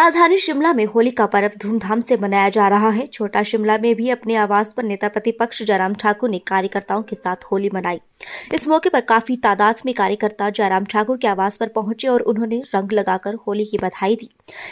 राजधानी शिमला में होली का पर्व धूमधाम से मनाया जा रहा है। छोटा शिमला में भी अपने आवास पर नेता प्रतिपक्ष जयराम ठाकुर ने कार्यकर्ताओं के साथ होली मनाई। इस मौके पर काफी तादाद में कार्यकर्ता जयराम ठाकुर के आवास पर पहुंचे और उन्होंने रंग लगाकर होली की बधाई दी।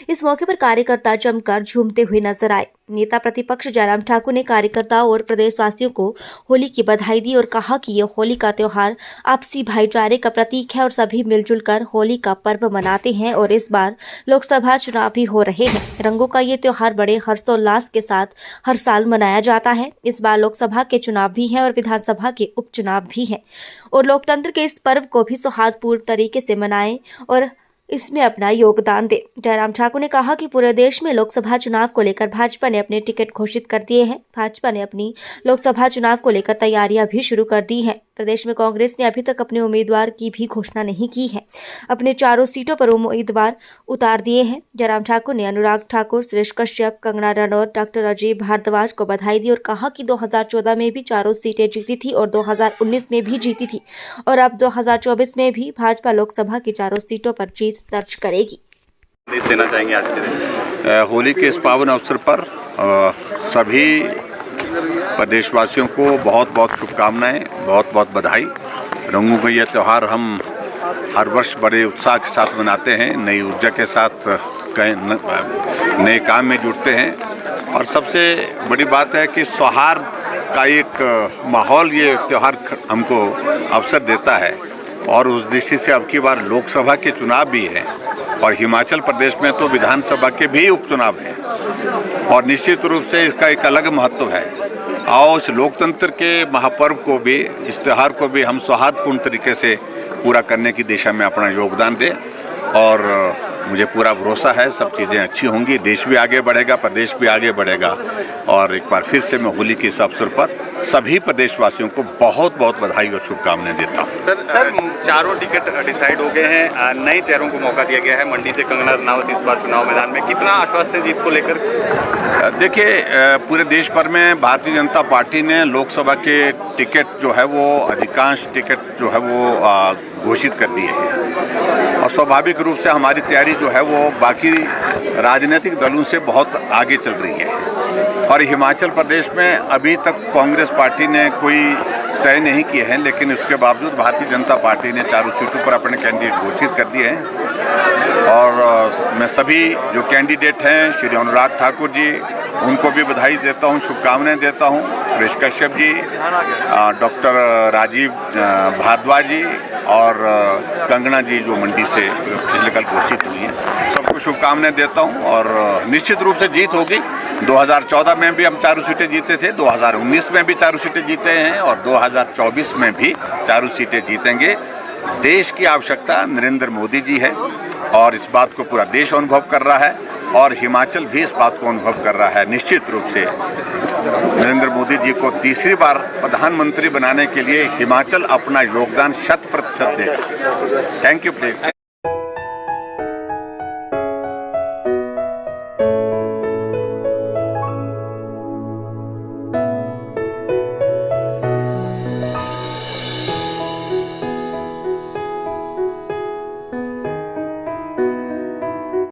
इस मौके पर कार्यकर्ता जमकर झूमते हुए नजर आए। नेता प्रतिपक्ष जयराम ठाकुर ने कार्यकर्ताओं और प्रदेशवासियों को होली की बधाई दी और कहा कि ये होली का त्योहार आपसी भाईचारे का प्रतीक है और सभी मिलजुल कर होली का पर्व मनाते हैं। और इस बार लोकसभा चुनाव भी हो रहे हैं। रंगों का ये त्योहार बड़े हर्षोल्लास के साथ हर साल मनाया जाता है। इस बार लोकसभा के चुनाव भी हैं और विधानसभा के उपचुनाव भी हैं और लोकतंत्र के इस पर्व को भी सौहार्दपूर्ण तरीके से मनाएं और इसमें अपना योगदान दे। जयराम ठाकुर ने कहा कि पूरे देश में लोकसभा चुनाव को लेकर भाजपा ने अपने टिकट घोषित कर दिए हैं। भाजपा ने अपनी लोकसभा चुनाव को लेकर तैयारियां भी शुरू कर दी हैं। प्रदेश में कांग्रेस ने अभी तक अपने उम्मीदवार की भी घोषणा नहीं की है। अपने चारों सीटों पर उम्मीदवार उतार दिए हैं। जयराम ठाकुर ने अनुराग ठाकुर, सुरेश कश्यप, कंगना रनौत, डॉक्टर अजय भारद्वाज को बधाई दी और कहा कि 2014 में भी चारों सीटें जीती थी और 2019 में भी जीती थी और अब 2024 में भी भाजपा लोकसभा की चारों सीटों पर जीत दर्ज करेगी। देना चाहेंगे आज के दिन होली के इस पावन अवसर पर सभी प्रदेशवासियों को बहुत बहुत शुभकामनाएं, बहुत बहुत बधाई। रंगों का यह त्यौहार हम हर वर्ष बड़े उत्साह के साथ मनाते हैं, नई ऊर्जा के साथ नए काम में जुटते हैं और सबसे बड़ी बात है कि सौहार्द का एक माहौल ये त्यौहार हमको अवसर देता है। और उस दृष्टि से अब की बार लोकसभा के चुनाव भी हैं और हिमाचल प्रदेश में तो विधानसभा के भी उपचुनाव हैं और निश्चित रूप से इसका एक अलग महत्व है। आओ इस लोकतंत्र के महापर्व को भी, इस त्यौहार को भी हम सौहार्दपूर्ण तरीके से पूरा करने की दिशा में अपना योगदान दें और मुझे पूरा भरोसा है सब चीज़ें अच्छी होंगी, देश भी आगे बढ़ेगा, प्रदेश भी आगे बढ़ेगा। और एक बार फिर से मैं होली के इस अवसर पर सभी प्रदेशवासियों को बहुत बहुत बधाई और शुभकामनाएं देता हूँ। सर चारों टिकट डिसाइड हो गए हैं, नए चेहरों को मौका दिया गया है। मंडी से कंगना रनौत इस बार चुनाव मैदान में, कितना आश्वस्त है जीत को लेकर? देखिए, पूरे देश भर में भारतीय जनता पार्टी ने लोकसभा के टिकट जो है वो अधिकांश टिकट जो है वो घोषित कर दिए हैं और स्वाभाविक रूप से हमारी तैयारी जो है वो बाकी राजनीतिक दलों से बहुत आगे चल रही है। और हिमाचल प्रदेश में अभी तक कांग्रेस पार्टी ने कोई तय नहीं किए हैं, लेकिन उसके बावजूद भारतीय जनता पार्टी ने चारों सीटों पर अपने कैंडिडेट घोषित कर दिए हैं। और मैं सभी जो कैंडिडेट हैं, श्री अनुराग ठाकुर जी, उनको भी बधाई देता हूं, शुभकामनाएं देता हूं। सुरेश कश्यप जी, डॉक्टर राजीव भारद्वाज जी और कंगना जी जो मंडी से पिछले कल घोषित हुई है, सबको शुभकामनाएं देता हूं और निश्चित रूप से जीत होगी। 2014 में भी हम चारों सीटें जीते थे, 2019 में भी चारों सीटें जीते हैं और 2024 में भी चारों सीटें जीतेंगे। देश की आवश्यकता नरेंद्र मोदी जी है और इस बात को पूरा देश अनुभव कर रहा है और हिमाचल भी इस बात को अनुभव कर रहा है। निश्चित रूप से नरेंद्र मोदी जी को तीसरी बार प्रधानमंत्री बनाने के लिए हिमाचल अपना योगदान 100% देगा। Thank you please.